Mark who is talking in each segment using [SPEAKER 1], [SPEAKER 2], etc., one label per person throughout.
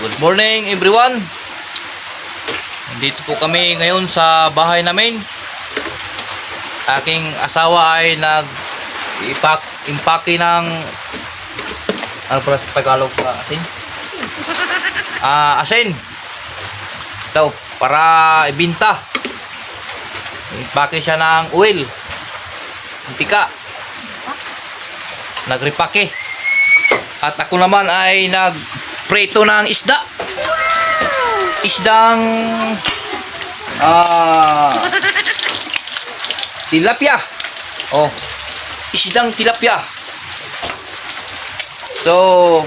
[SPEAKER 1] Good morning everyone. Dito po kami ngayon sa bahay namin. Aking asawa ay nag-impake ng ano para sa Tagalog sa asin? Asin. Ito, para ibinta. Impake siya ng oil. Mantika. Nagripake. At ako naman ay nagprito ng isda. Isdang tilapia. Oh, isdang tilapia. So,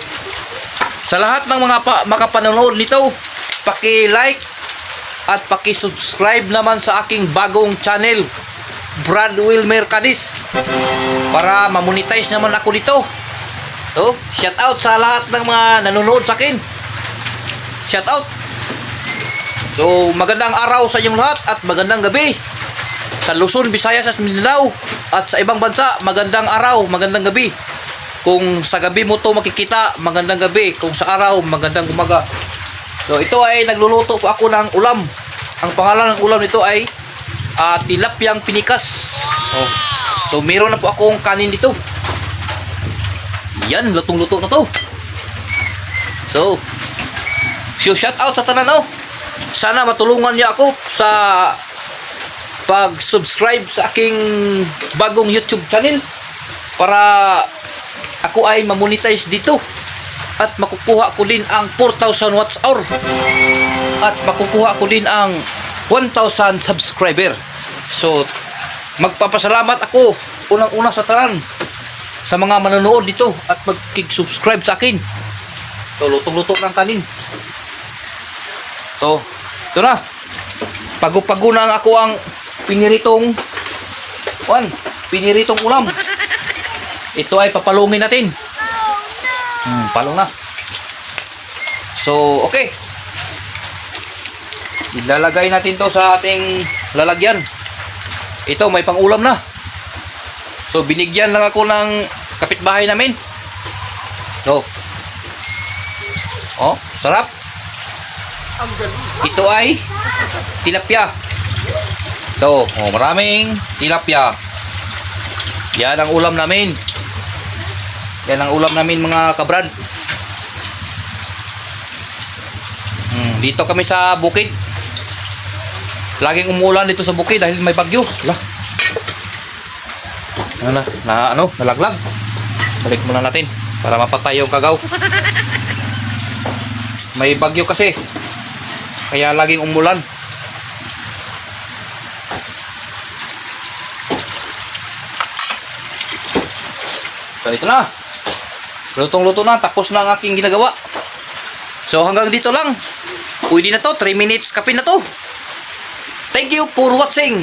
[SPEAKER 1] sa lahat ng mga makapanonood nito, paki-like at paki-subscribe naman sa aking bagong channel, Brad Wilmer Cadiz, para ma-monetize naman ako dito. So, shout out sa lahat ng mga nanonood sa akin. Shout out. So, magandang araw sa inyong lahat at magandang gabi. Sa Luzon, Visayas at Mindanao at sa ibang bansa, magandang araw, magandang gabi. Kung sa gabi mo to makikita, magandang gabi. Kung sa araw, magandang umaga. So, ito ay nagluluto po ako ng ulam. Ang pangalan ng ulam nito ay tilapyang pinikas. Oh. So, meron na po akong kanin dito. Yan, lutong-luto na to. So, shout out sa tanan, oh. Sana matulungan niya ako sa pag-subscribe sa aking bagong YouTube channel para ako ay ma-monetize dito at makukuha ko din ang 4,000 watts hour at makukuha ko din ang 1,000 subscriber. So, magpapasalamat ako unang-una sa tanan sa mga manonood dito at mag-subscribe sa akin. So, lutong-luto ng kanin. So, ito na. Pago-pago na ako ang piniritong ulam. Ito ay papalungin natin. Palong na. So, okay. Ilalagay natin to sa ating lalagyan. Ito, may pang-ulam na. So, binigyan lang ako ng kapitbahay namin. So, oh, sarap. Ito ay tilapia. So, oh, maraming tilapia. Yan ang ulam namin. Yan ang ulam namin, mga kabrad. Dito kami sa bukid. Laging umulan dito sa bukid dahil may bagyo. Nalaglag. Balik muna natin para mapatay yung kagaw. May bagyo kasi. Kaya laging umulan. So, ito na. Lutong-luto na. Tapos na ang aking ginagawa. So, hanggang dito lang. Pwede na to. 3 minutes kapin na to. Thank you for watching.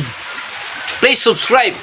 [SPEAKER 1] Please subscribe.